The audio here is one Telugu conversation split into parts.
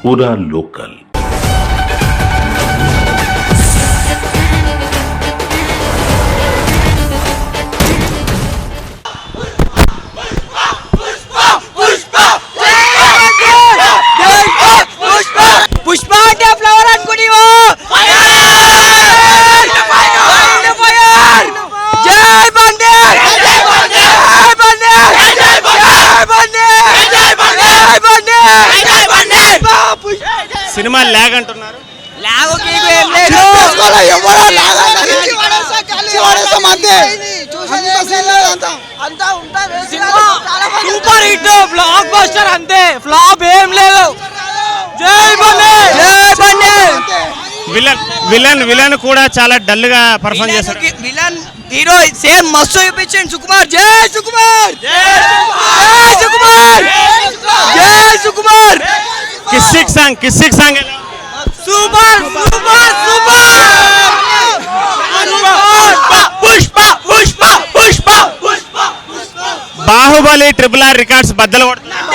पूरा लोकल। పుష్ప అంటే ఫ్లవర్ అనుకునేవో జై బండి జై బండి జై బండి జై బండి జై బండి జై బండి సినిమా లాగ్ అంటున్నారు. లాగ్ కేకు ఏం లేదు ఎవరో లాగ్ అంతా సూపర్ హిట్ బ్లాక్ బస్టర్ అంతే ఫ్లాప్ ఏం లేదు జై బండి జై బండి విలన్ కూడా చాలా డల్ గా పర్ఫార్మ్ చేశారు. విలన్ హీరో సేమ్ మస్తు చూపించండి సుకుమార్ జై సుకుమార్ జై సుకుమార్ జై Sukumar Kissik song super super super Pushpa Pushpa Pushpa Pushpa Baahubali RRR records బద్దలు కొడుతున్నారు.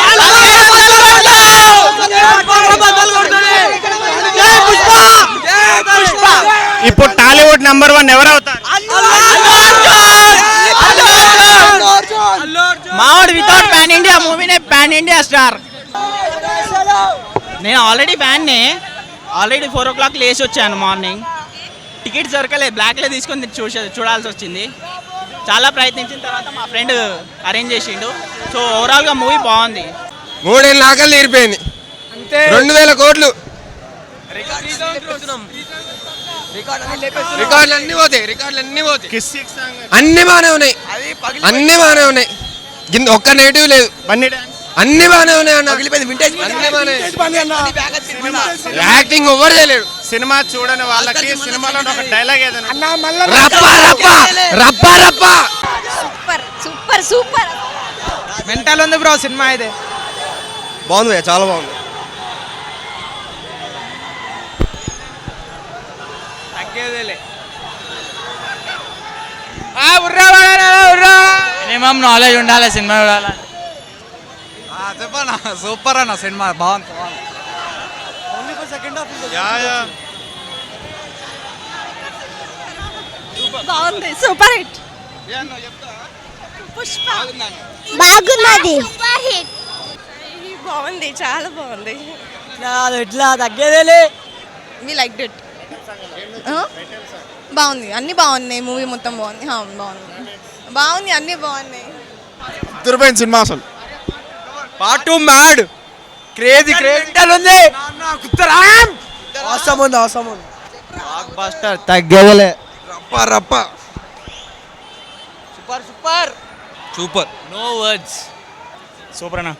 ఇప్పుడు టాలీవుడ్ నెంబర్ 1 ఎవరు అవుతారు? మావాడు వితౌట్ పాన్ ఇండియా మూవీనే పాన్ ఇండియా స్టార్. నేను ఆల్రెడీ ఫ్యాన్నే. ఆల్రెడీ 4 o'clock లేచి వచ్చాను మార్నింగ్. టికెట్స్ దొరకలే, బ్లాక్లో తీసుకొని చూడాల్సి వచ్చింది. చాలా ప్రయత్నించిన తర్వాత మా ఫ్రెండ్ అరేంజ్ చేసిండు. సో ఓవరాల్గా మూవీ బాగుంది. 3 లాకలు తీరిపోయింది. 2000 కోట్లు రికార్డులు అన్ని పోతాయి. కిస్సిక్ సాంగ్ అన్ని బాగానే ఉన్నాయి. ఒక్క నెగిటివ్ లేదు. అన్ని బాగానే ఉన్నాయి అన్న. యాక్టింగ్ ఎవరు చేయలేడు. సినిమా చూడని వాళ్ళకి సినిమాలో ఒక డైలాగ్ ఏదైనా రప్పా సూపర్ సూపర్ సూపర్ మెంటల్ ఉంది బ్రో సినిమా అయితే. బాగుంది, చాలా బాగుంది. మినిమం నాలెడ్జ్ ఉండాలి సినిమా చూడాలి. చెప్పన్నా సూపర్ అన్న సినిమా బాగుంది. బాగుంది సూపర్ హిట్ పుష్ప బాగున్నది సూపర్ హిట్ బాగుంది చాలా బాగుంది ఎట్లా తగ్గేదేలే. వి లైక్ ఇట్ బాగుంది అన్ని బాగున్నాయి మూవీ మొత్తం బాగుంది బాగుంది అన్ని బాగున్నాయి. దుర్బైన్ సినిమా అసలు పార్ట్ 2 మ్యాడ్ క్రేజీ ఉంది. అవసరం బ్లాక్ బస్టర్ తగ్గేదలే. రప్ప సూపర్ నో వర్డ్స్. సూపర్ అన్న.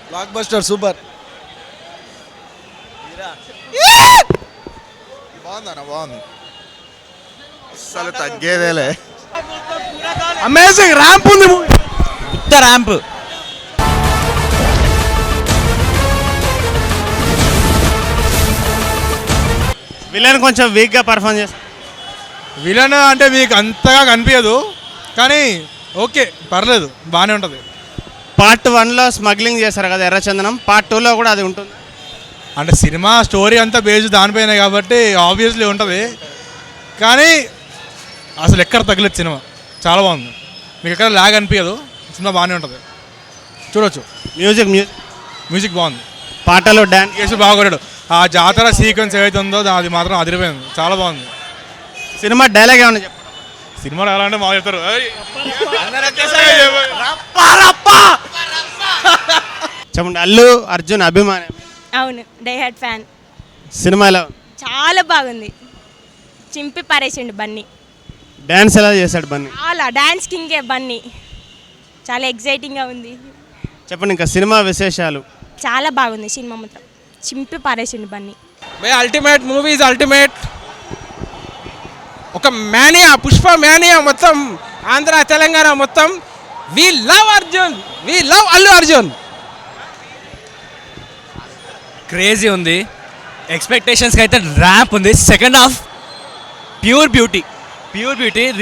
Block buster super. బాగుంది అసలు తగ్గేదేలే. అమేజింగ్ ర్యాంప్ ఉంది. ఉత్త ర్యాంప్. విలన్ కొంచెం వీక్ గా పర్ఫార్మ్ చేస్తారు. విలన్ అంటే మీకు అంతగా కనిపించదు, కానీ ఓకే పర్లేదు, బాగానే ఉంటుంది. పార్ట్ 1లో స్మగ్లింగ్ చేశారు కదా ఎర్రచందనం, పార్ట్ 2లో కూడా అది ఉంటుంది. అంటే సినిమా స్టోరీ అంతా బేస్డ్ దానిపైన కాబట్టి ఆబ్వియస్లీ ఉంటుంది, కానీ అసలు ఎక్కడ తగ్గలేదు. సినిమా చాలా బాగుంది, మీకు ఎక్కడ లాగ్ అనిపించదు. సినిమా బాగానే ఉంటుంది, చూడొచ్చు. మ్యూజిక్ బాగుంది, పాటలు డాన్స్ చేసి బాగా కొట్టాడు. ఆ జాతర సీక్వెన్స్ ఏదైతే ఉందో అది మాత్రం అదిరిపోయింది, చాలా బాగుంది. సినిమా డైలాగ్ ఏమన్నా చెప్పండి. సినిమాలో ఎలా అంటే మాకు చెప్తారు చెప్పండి. అల్లు అర్జున్ అభిమానం. అవును డే హెడ్ ఫ్యాన్. సినిమా ఎలా చాలా బాగుంది, చింపి పారేసిండు బన్నీ. డాన్స్ ఎలా చేశాడు బన్నీ? చాలా డాన్స్ కింగే బన్నీ, చాలా ఎగ్జైటింగ్గా ఉంది. చెప్పండి ఇంకా సినిమా విశేషాలు. చాలా బాగుంది సినిమా మొత్తం, చింపి పారేసిండు బన్నీ. Ultimate movies ultimate. ఒక మేనియా, పుష్ప మేనియా మొత్తం ఆంధ్ర తెలంగాణ మొత్తం. We love Arjun, we love Allu Arjun. Crazy ఉంది, ఎక్స్పెక్టేషన్స్కి అయితే ర్యాంప్ ఉంది. Second half pure beauty.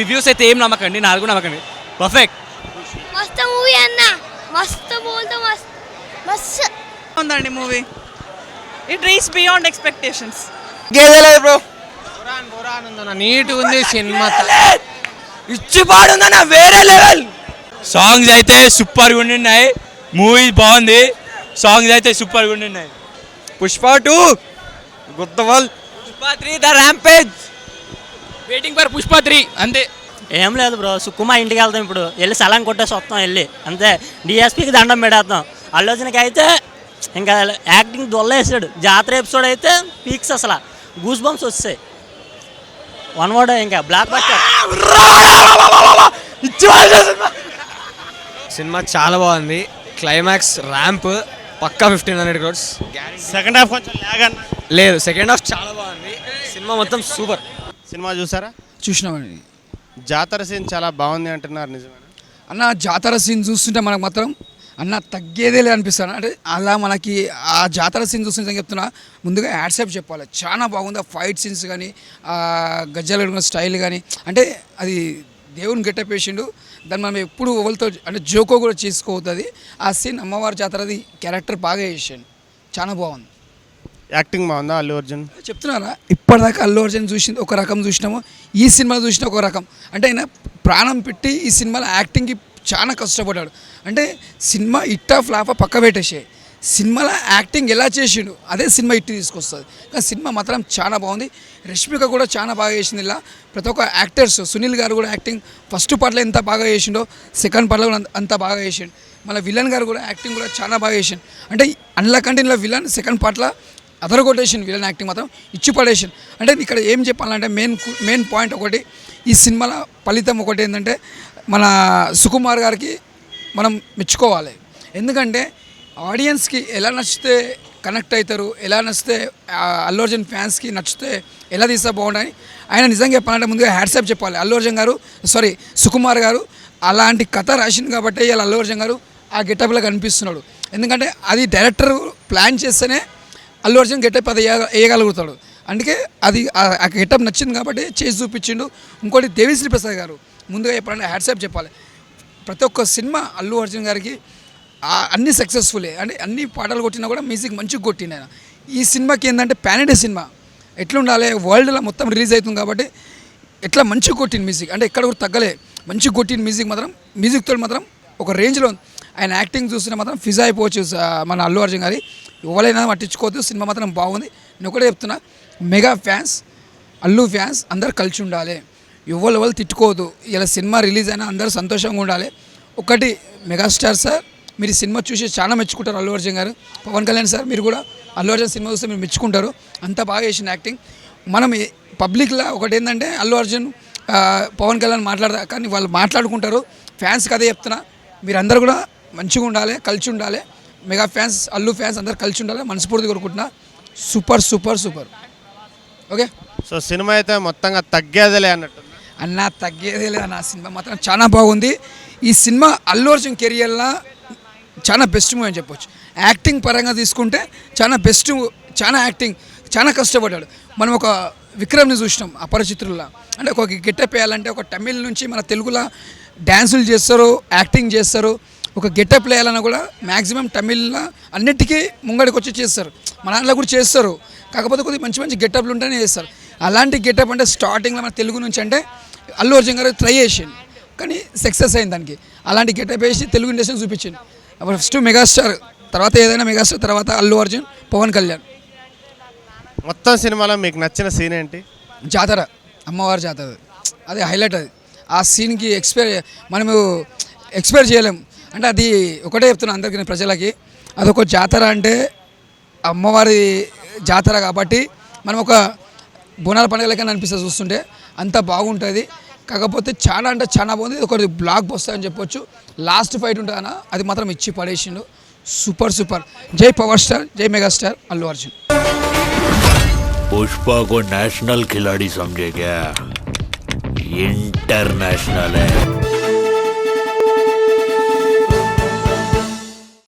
Reviews అయితే ఏం నమ్మకండి, నాకు కూడా నమ్మకండి. పర్ఫెక్ట్. మస్తు మూవీ అన్న, మస్తు బోల్తో మస్తు ఉందండి movie. It reached beyond expectations. గేదలేదు బ్రో. బురాన్ ఉందన్న, నీట్ ఉంది సినిమా. ఇచ్చి పాడుందన్న వేరే లెవెల్. సాంగ్స్ అయితే సూపర్గా ఉండినాయి. మూవీ బాగుంది. సాంగ్స్ అయితే సూపర్గా ఉండినాయి. పుష్ప 2 గుత్తవల్. Pushpa 3 the rampage. Waiting for Pushpa 3 అంతే. ఏం లేదు బ్రో, సుక్కుమా ఇంటికి వెళ్తాం ఇప్పుడు, వెళ్ళి సలాం కొట్టేసి వస్తాం వెళ్ళి అంతే. డిఎస్పీకి దండం పెడేస్తాం. అల్లు అర్జున్కి అయితే ఇంకా యాక్టింగ్ దొల్లేసాడు. జాతర ఎపిసోడ్ అయితే పీక్స్, అసలు గూస్ బంప్స్ వస్తాయి. వన్ వర్డ్ ఇంకా బ్లాక్ బస్టర్. సినిమా చాలా బాగుంది. క్లైమాక్స్ ర్యాంప్ పక్కా 1500 crores. సెకండ్ హాఫ్ కొంచెం ల్యాగ్ అన్న. లేదు, సెకండ్ హాఫ్ చాలా బాగుంది. సినిమా మొత్తం సూపర్. సినిమా చూసారా? చూసినామండి జాతర సీన్ చాలా బాగుంది అంటున్నారు, నిజమేనా? అన్న. జాతర సీన్ చూస్తుంటే మనకు మాత్రం అన్న తగ్గేదేలే అనిపిస్తాను. అంటే అలా మనకి ఆ జాతర సీన్ చూస్తుంటే చెప్తున్నా, ముందుగా యాడ్సెప్ చెప్పాలి. చాలా బాగుంది. ఆ ఫైట్ సీన్స్ కానీ, ఆ గజ్జలు కడుగున్న స్టైల్ కానీ, అంటే అది దేవుని గెటప్ వేసిండు. దాన్ని మనం ఎప్పుడు ఎవరితో అంటే జోకో కూడా చేసుకోవద్దు. ఆ సీన్ అమ్మవారి జాతరది క్యారెక్టర్ బాగా చేసాను, చాలా బాగుంది. యాక్టింగ్ బాగుందా అల్లు అర్జున్? చెప్తున్నారా, ఇప్పటిదాకా అల్లు అర్జున్ చూసింది ఒక రకం చూసినాము, ఈ సినిమా చూసిన ఒక రకం. అంటే ఆయన ప్రాణం పెట్టి ఈ సినిమాలో యాక్టింగ్కి చాలా కష్టపడ్డాడు. అంటే సినిమా ఇట్టా ఫ్లాపా పక్క పెట్టేసే, సినిమాలో యాక్టింగ్ ఎలా చేసిండు అదే సినిమా ఇట్టి తీసుకొస్తుంది. కానీ సినిమా మాత్రం చాలా బాగుంది. రష్మిక కూడా చాలా బాగా చేసింది. ఇలా ప్రతి ఒక్క యాక్టర్స్, సునీల్ గారు కూడా యాక్టింగ్ ఫస్ట్ పార్ట్లో ఎంత బాగా చేసిండో సెకండ్ పార్ట్లో కూడా అంత బాగా చేసిండు. మళ్ళీ విలన్ గారు కూడా యాక్టింగ్ కూడా చాలా బాగా చేసిండు. అంటే అందులో కంటే ఇలా విలన్ సెకండ్ పార్ట్లో అదర్ కొటేషన్, విలన్ యాక్టింగ్ మాత్రం ఇచ్చి పడేషన్. అంటే ఇక్కడ ఏం చెప్పాలంటే మెయిన్ పాయింట్ ఒకటి, ఈ సినిమాల ఫలితం ఒకటి ఏంటంటే మన సుకుమార్ గారికి మనం మెచ్చుకోవాలి. ఎందుకంటే ఆడియన్స్కి ఎలా నచ్చితే కనెక్ట్ అవుతారు, ఎలా నచ్చితే అల్లు అర్జున్ ఫ్యాన్స్కి నచ్చితే ఎలా తీస్తే బాగుంటాయి. ఆయన నిజంగా చెప్పాలంటే ముందుగా హ్యాట్సాప్ చెప్పాలి. అల్లు అర్జున్ గారు సుకుమార్ గారు అలాంటి కథ రాసింది కాబట్టి ఇలా అల్లు అర్జున్ గారు ఆ గెటప్లో కనిపిస్తున్నాడు. ఎందుకంటే అది డైరెక్టర్ ప్లాన్ చేస్తేనే అల్లు అర్జున్ గెటప్ అది వేయగలుగుతాడు. అందుకే అది ఆ గెటప్ నచ్చింది కాబట్టి చేసి చూపించిండు. ఇంకోటి దేవిశ్రీ ప్రసాద్ గారు ముందుగా చెప్పాలంటే హ్యాట్సాప్ చెప్పాలి. ప్రతి ఒక్క సినిమా అల్లు అర్జున్ గారికి అన్ని సక్సెస్ఫుల్లే. అంటే అన్ని పాటలు కొట్టినా కూడా మ్యూజిక్ మంచిగా కొట్టిండు ఆయన. ఈ సినిమాకి ఏంటంటే పాన్ ఇండియా సినిమా ఎట్లుండాలి, వరల్డ్లో మొత్తం రిలీజ్ అవుతుంది కాబట్టి ఎట్లా మంచిగా కొట్టింది మ్యూజిక్, అంటే ఎక్కడ కూడా తగ్గలే, మంచిగా కొట్టిన మ్యూజిక్తో మాత్రం ఒక రేంజ్లో ఉంది. ఆయన యాక్టింగ్ చూస్తే మాత్రం ఫిజా అయిపోవచ్చు మన అల్లు అర్జున్ గారి. ఎవరైనా పట్టించుకోవద్దు, సినిమా మాత్రం బాగుంది. నేను ఒకటే చెప్తున్నా, మెగా ఫ్యాన్స్, అల్లు ఫ్యాన్స్ అందరు కలిసి ఉండాలి, ఎవరు తిట్టుకోవద్దు. ఇలా సినిమా రిలీజ్ అయినా అందరూ సంతోషంగా ఉండాలి. ఒకటి మెగాస్టార్ సార్, మీరు సినిమా చూసి చాలా మెచ్చుకుంటారు అల్లు అర్జున్ గారు. పవన్ కళ్యాణ్ సార్, మీరు కూడా అల్లు అర్జున్ సినిమా చూస్తే మీరు మెచ్చుకుంటారు, అంత బాగా చేసిన యాక్టింగ్. మనం పబ్లిక్లో ఒకటి ఏంటంటే అల్లు అర్జున్ పవన్ కళ్యాణ్ మాట్లాడతారు, కానీ వాళ్ళు మాట్లాడుకుంటారు. ఫ్యాన్స్కి అదే చెప్తున్నా, మీరందరూ కూడా మంచిగా ఉండాలి, కలిసి ఉండాలి. మెగా ఫ్యాన్స్, అల్లు ఫ్యాన్స్ అందరు కలిసి ఉండాలి, మనస్ఫూర్తి కోరుకుంటున్నా. Super super super. Okay, so cinema అయితే మొత్తంగా తగ్గేదేలే అన్నట్టు అన్న. తగ్గేదే లేదు అన్న, సినిమా మాత్రం చాలా బాగుంది. ఈ సినిమా అల్లు అర్జున్ కెరియర్లో చాలా బెస్ట్ మూవీ అని చెప్పొచ్చు. యాక్టింగ్ పరంగా తీసుకుంటే చాలా బెస్ట్, చాలా యాక్టింగ్, చాలా కష్టపడ్డాడు. మనం ఒక విక్రమ్ని చూసినాం అపరిచితుల్లో, అంటే ఒక గెటప్ వేయాలంటే ఒక తమిళ్ నుంచి మన తెలుగులో డ్యాన్సులు చేస్తారు, యాక్టింగ్ చేస్తారు. ఒక గెటప్ వేయాలన్నా కూడా మ్యాక్సిమం తమిళ్లో అన్నిటికీ ముంగడికి వచ్చి చేస్తారు, మన దాంట్లో కూడా చేస్తారు. కాకపోతే కొద్దిగా మంచి మంచి గెటప్లు ఉంటేనే చేస్తారు. అలాంటి గెటప్ అంటే స్టార్టింగ్లో మన తెలుగు నుంచి అంటే అల్లు అర్జున్ గారు ట్రై చేసిండు, కానీ సక్సెస్ అయింది దానికి. అలాంటి గెటప్ వేసి తెలుగు ఇండస్ట్రీని చూపించింది. ఫస్ట్ మెగాస్టార్, తర్వాత ఏదైనా మెగాస్టార్, తర్వాత అల్లు అర్జున్, పవన్ కళ్యాణ్. మొత్తం సినిమాలో మీకు నచ్చిన సీన్ ఏంటి? జాతర, అమ్మవారి జాతర, అది హైలైట్. అది ఆ సీన్కి మనము ఎక్స్పెక్ట్ చేయలేము. అంటే అది ఒకటే చెప్తున్నా అందరికీ, ప్రజలకి, అదొక జాతర అంటే అమ్మవారి జాతర కాబట్టి మనం ఒక బోనాల పండుగలకైనా అనిపిస్తుంది చూస్తుంటే, అంత బాగుంటుంది. కాకపోతే చాలా అంటే చాలా బాగుంది. ఒకటి బ్లాక్ బస్టర్ అని చెప్పొచ్చు. లాస్ట్ ఫైట్ ఉంటుంది అన్న, అది మాత్రం ఇచ్చి పడేసిండు. Super super. జై పవర్ స్టార్, జై మెగాస్టార్ అల్లు అర్జున్. पुष्पा को नेशनल खिलाड़ी समझे क्या? इंटरनेशनल है.